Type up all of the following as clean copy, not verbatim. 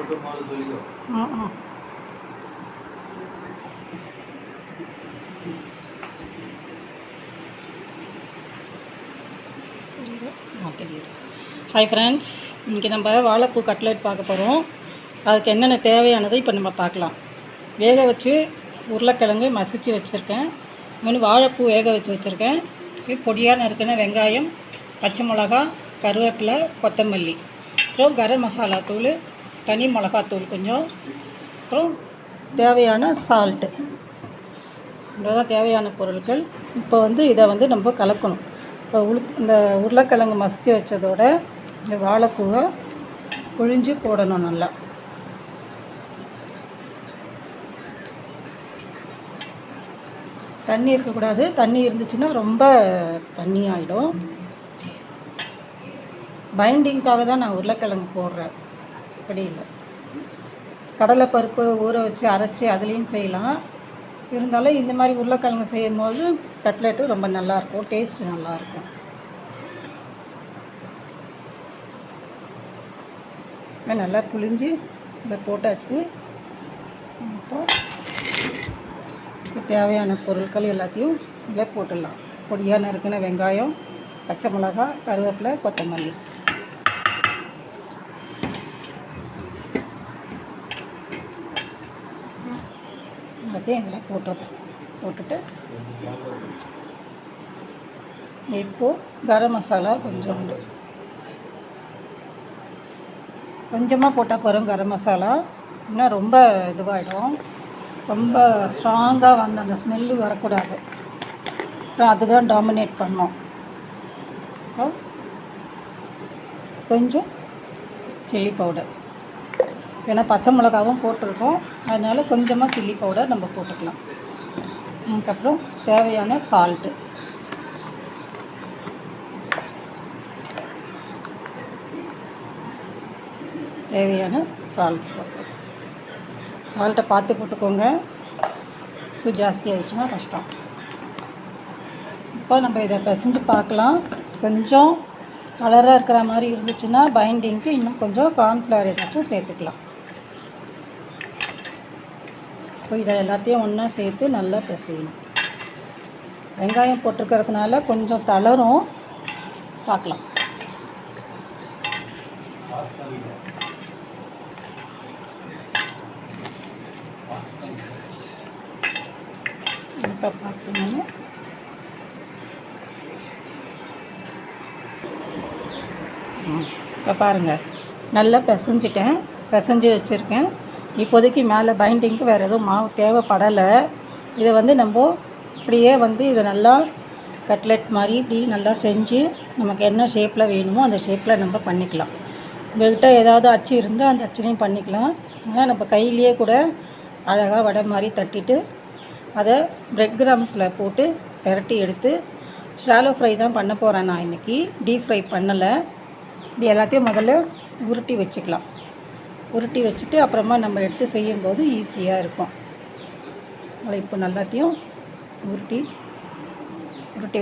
Hi friends, இன்றைக்கி நம்ம வாழைப்பூ கட்லெட் பார்க்க போகிறோம். அதுக்கு என்னென்ன தேவையானதை இப்போ நம்ம பார்க்கலாம். வேக வச்சு உருளைக்கிழங்கு மசிச்சு வச்சுருக்கேன். இன்னொன்று வாழைப்பூ வேக வச்சு வச்சுருக்கேன். பொடியாக நறுக்கின வெங்காயம், பச்சை மிளகா, கருவேப்பிலை, கொத்தமல்லி, அப்புறம் கரம் மசாலா தூள், தனி மிளகாத்தூள் கொஞ்சம், அப்புறம் தேவையான சால்ட்டு. இவ்வளோதான் தேவையான பொருட்கள். இப்போ இதை நம்ம கலக்கணும். இப்போ இந்த உருளைக்கிழங்கு மசிச்சு வச்சதோட இந்த வாழைப்பூவை புழிஞ்சு போடணும். நல்லா தண்ணி இருக்கக்கூடாது. தண்ணி இருந்துச்சுன்னா ரொம்ப தண்ணி ஆகிடும். பைண்டிங்காக தான் நான் உருளைக்கிழங்கு போடுறேன், அப்படி இல்லை. கடலைப்பருப்பு ஊற வச்சு அரைச்சி அதுலேயும் செய்யலாம். இருந்தாலும் இந்த மாதிரி உருளைக்கிழங்கு செய்யும் போது கட்லெட்டு ரொம்ப நல்லாயிருக்கும், டேஸ்ட்டு நல்லாயிருக்கும். நல்லா புளிஞ்சு இதை போட்டாச்சு. இப்போ தேவையான பொருட்கள் எல்லாத்தையும் இதில் போட்டுடலாம். பொடியாக நறுக்கின வெங்காயம், பச்சை மிளகா, கருவேப்பிலை, கொத்தமல்லி. எல்லாத்தையும் இதில் போட்டுட்டு இப்போது கரம் மசாலா கொஞ்சமாக போட்டால் போகிறோம். கரம் மசாலா இன்னும் ரொம்ப இதுவாகிடும், ரொம்ப ஸ்ட்ராங்காக அந்த ஸ்மெல்லு வரக்கூடாது. அப்புறம் அதுதான் டாமினேட் பண்ணோம். கொஞ்சம் சில்லி பவுடர், ஏன்னா பச்சை மிளகாவும் போட்டிருக்கோம், அதனால் கொஞ்சமாக சில்லி பவுடர் நம்ம போட்டுக்கலாம். அதுக்கப்புறம் தேவையான சால்ட்டு, சால்ட்டை பார்த்து போட்டுக்கோங்க. உப்பு ஜாஸ்தி ஆகிடுச்சுன்னா கஷ்டம். இப்போ நம்ம இதை பிசைஞ்சு பார்க்கலாம். கொஞ்சம் கலராக இருக்கிற மாதிரி இருந்துச்சுன்னா பைண்டிங்க்கு இன்னும் கொஞ்சம் கார்ன்ஃப்ளவர் ஏதாச்சும் சேர்த்துக்கலாம். இப்போ இதை எல்லாத்தையும் ஒன்றா சேர்த்து நல்லா பிசையணும். வெங்காயம் போட்டிருக்கிறதுனால கொஞ்சம் தளரும், பார்க்கலாம். இப்போ பார்த்தீங்கன்னா இப்போ பாருங்கள், நல்லா பிசைஞ்சு வச்சுருக்கேன். இப்போதைக்கு மேலே பைண்டிங்க்கு வேறு எதுவும் மாவு தேவைப்படலை. இதை நம்ம இப்படியே இதை நல்லா கட்லெட் மாதிரி இப்படி நல்லா செஞ்சு நமக்கு என்ன ஷேப்பில் வேணுமோ அந்த ஷேப்பில் நம்ம பண்ணிக்கலாம். உங்கள்கிட்ட ஏதாவது அச்சு இருந்தால் அந்த அச்சுலையும் பண்ணிக்கலாம். ஆனால் நம்ம கையிலேயே கூட அழகாக வடை மாதிரி தட்டிட்டு அதை பிரெட் கிராம்ஸில் போட்டு பெரட்டி எடுத்து ஷாலோ ஃப்ரை தான் பண்ண போகிறேன் நான் இன்றைக்கி. டீப் ஃப்ரை பண்ணலை. இப்படி எல்லாத்தையும் முதல்ல உருட்டி வச்சுக்கலாம். உருட்டி வச்சுட்டு அப்புறமா நம்ம எடுத்து செய்யும்போது ஈஸியாக இருக்கும். இப்போ எல்லாத்தையும் உருட்டி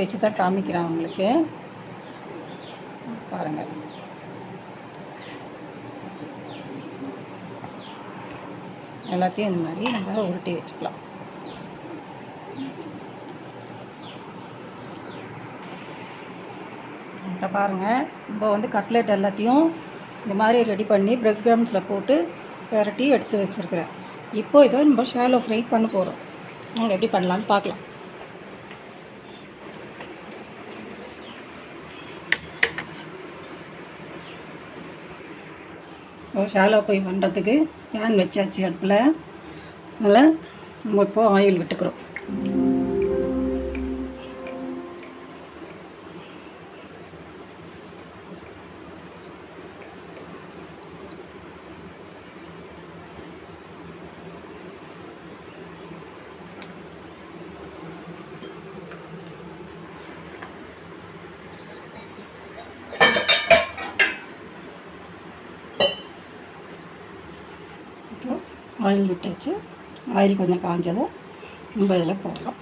வச்சு தான் காமிக்கிறேன் உங்களுக்கு. பாருங்கள், எல்லாத்தையும் இந்த மாதிரி நம்ம உருட்டி வச்சுக்கலாம். இப்போ பாருங்கள், இப்போ கட்லெட் எல்லாத்தையும் இந்த மாதிரி ரெடி பண்ணி பிரெட் கிராம்ஸில் போட்டு பெரட்டி எடுத்து வச்சுருக்கிறேன். இப்போது இதை நம்ம ஷாலோ ஃப்ரை பண்ண போகிறோம். நாங்கள் எப்படி பண்ணலான்னு பார்க்கலாம். ஷாலோ ஃப்ரை பண்ணுறதுக்கு பேன் வச்சாச்சு அடுப்பில். அதில் நம்ம இப்போது ஆயில் விட்டுக்கிறோம். ஆயில் விட்டாச்சு. ஆயில் கொஞ்சம் காஞ்சதும் நம்ம இதில் போடலாம்.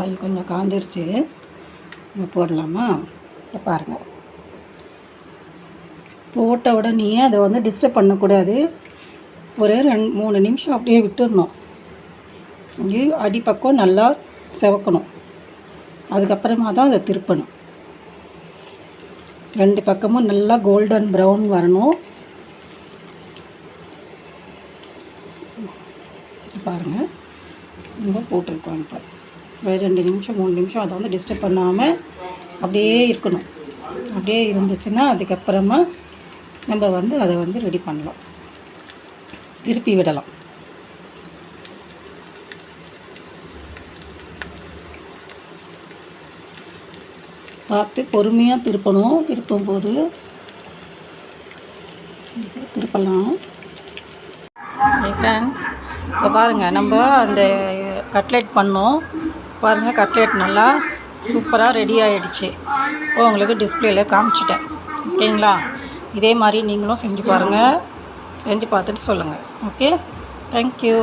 ஆயில் கொஞ்சம் காஞ்சிருச்சு, நம்ம போடலாமா? இப்போ பாருங்கள், போட்ட உடனே அதை வந்து டிஸ்டர்ப் பண்ணக்கூடாது. ஒரு 2-3 நிமிஷம் அப்படியே விட்டுடணும். அப்படியே அடிப்பக்கம் நல்லா செவக்கணும். அதுக்கப்புறமா தான் அதை திருப்பணும். 2 பக்கமும் நல்லா கோல்டன் ப்ரௌன் வரணும். பாருங்கள், நம்ம போட்டிருக்கோம். இப்போ ஒரு 2 நிமிஷம் 3 நிமிஷம் அதை வந்து டிஸ்டர்ப் பண்ணாமல் அப்படியே இருக்கணும். அப்படியே இருந்துச்சுன்னா அதுக்கப்புறமா நம்ம வந்து அதை வந்து ரெடி பண்ணலாம், திருப்பி விடலாம். பார்த்து பொறுமையாக திருப்பணும். திருப்பும்போது திருப்பலாம். ஃப்ரெண்ட்ஸ், இப்போ பாருங்கள், நம்ம அந்த கட்லெட் பண்ணோம். பாருங்கள், கட்லெட் நல்லா சூப்பராக ரெடி ஆகிடுச்சு. இப்போ உங்களுக்கு டிஸ்பிளேயில் காமிச்சிட்டேன். ஓகேங்களா? இதே மாதிரி நீங்களும் செஞ்சு பாருங்கள். செஞ்சு பார்த்துட்டு சொல்லுங்கள். Okay, thank you.